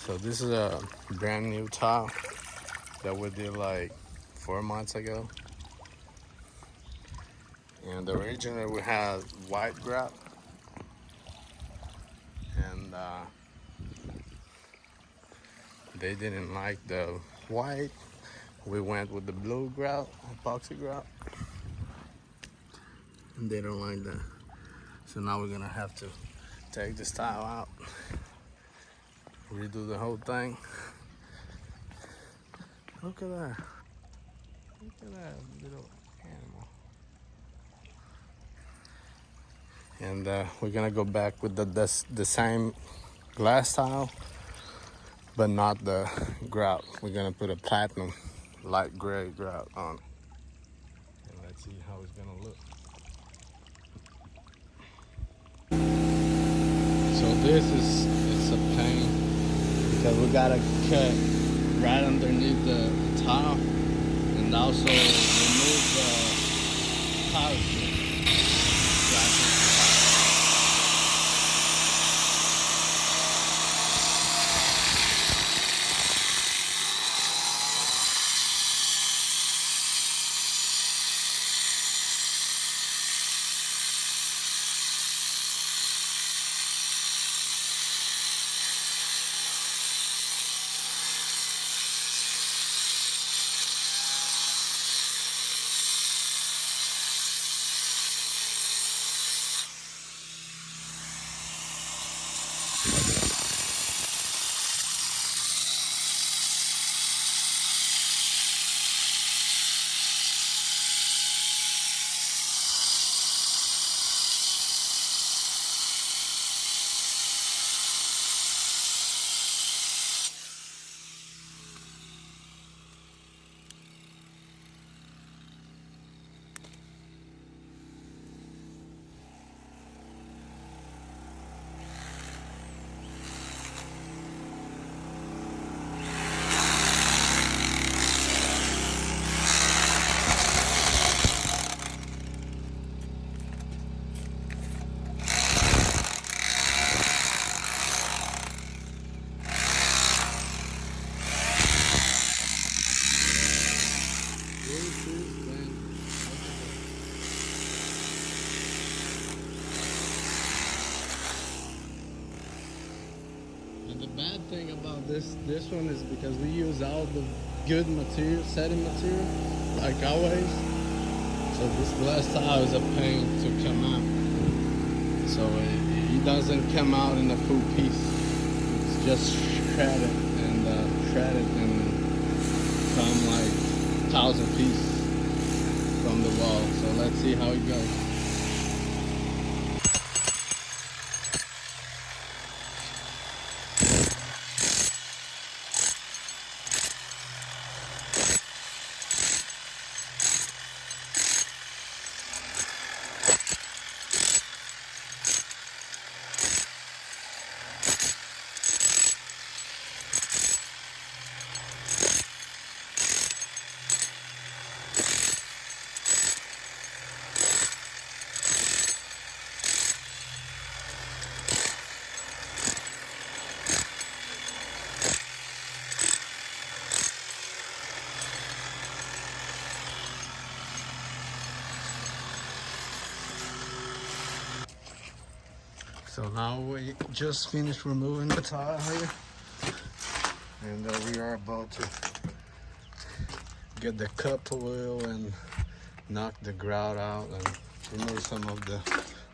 So this is a brand new tile that we did like 4 months ago. And originally we had white grout, and they didn't like the white. We went with the blue grout, epoxy grout, and they don't like that. So now we're gonna have to take this tile out, redo the whole thing. Look at that. Look at that little animal. And we're gonna go back with the same glass tile, but not the grout. We're gonna put a platinum light gray grout on it. And let's see how it's gonna look. So this is, it's a pain because we gotta cut right underneath the tile and also remove the tile strip. And the bad thing about this one is because we use all the good material, setting material, like always. So this glass tile is a pain to come out. So it doesn't come out in a full piece. It's just shredded and come like 1,000 pieces from the wall. So let's see how it goes. So now we just finished removing the tile here, and we are about to get the cup wheel and knock the grout out and remove some of the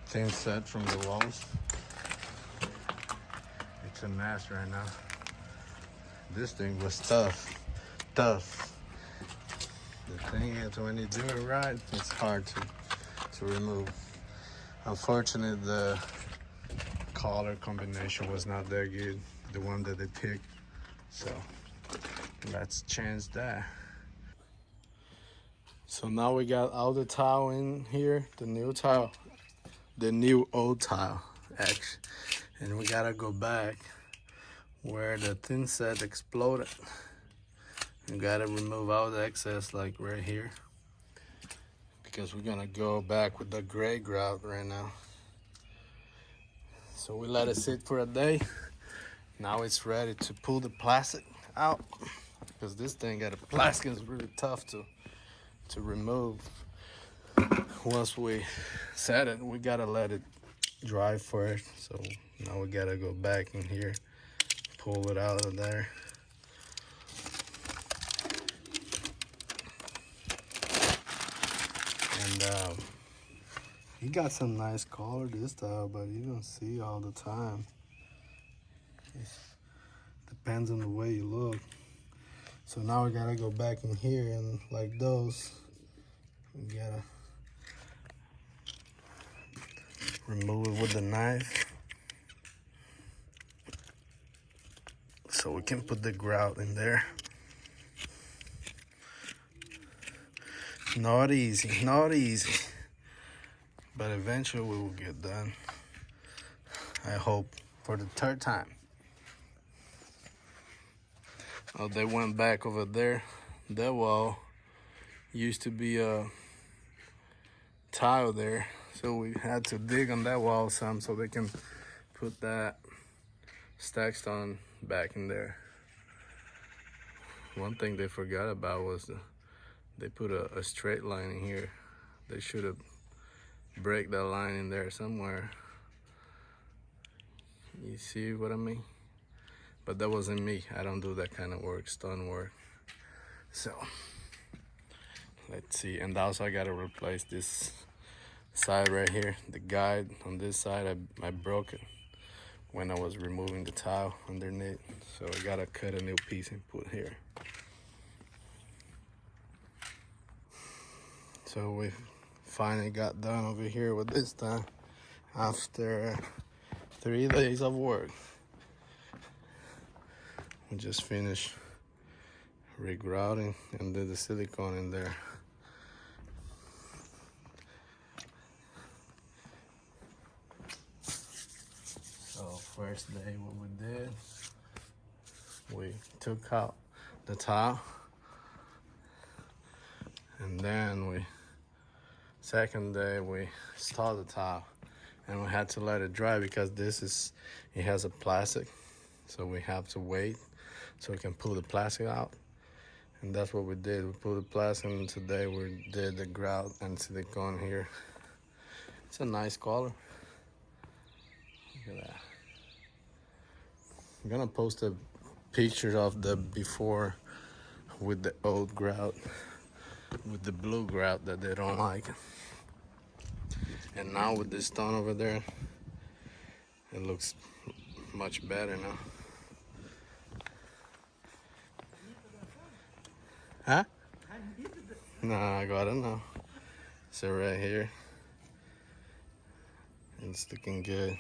thin set from the walls. It's a mess right now. This thing was tough. The thing is, when you do it right, it's hard to remove. Unfortunately, the color combination was not that good, the one that they picked. So let's change that. So now we got all the tile in here, the new tile, the new old tile actually, and we gotta go back where the thin set exploded. We gotta remove all the excess, like right here, because we're gonna go back with the gray grout right now. So we let it sit for a day, Now it's ready to pull the plastic out, because this thing got a plastic is really tough to remove. Once we set it, we gotta let it dry first. So now we gotta go back in here, pull it out of there. And he got some nice color this style, but you don't see all the time. It depends on the way you look. So now we gotta go back in here, and like those, we gotta remove it with the knife so we can put the grout in there. Not easy, not easy, but eventually we will get done. I hope for the third time. Oh, they went back over there. That wall used to be a tile there, so we had to dig on that wall some so they can put that stack stone back in there. One thing they forgot about was they put a straight line in here. They should have break that line in there somewhere. You see what I mean? But that wasn't me. I don't do that kind of work, stone work. So let's see. And also I gotta replace this side right here. The guide on this side, I broke it when I was removing the tile underneath. So I gotta cut a new piece and put here. So we finally got done over here with this time after 3 days of work. We just finished regrouting and did the silicone in there. So first day what we did, we took out the tile, and then second day we installed the tile, and we had to let it dry because it has a plastic, so we have to wait so we can pull the plastic out. And that's what we did. We pulled the plastic, and today we did the grout and silicone here. It's a nice color. Look at that. I'm gonna post a picture of the before with the old grout, with the blue grout that they don't like. And now with this stone over there, it looks much better now. Huh? No, I got it now. So right here, it's looking good.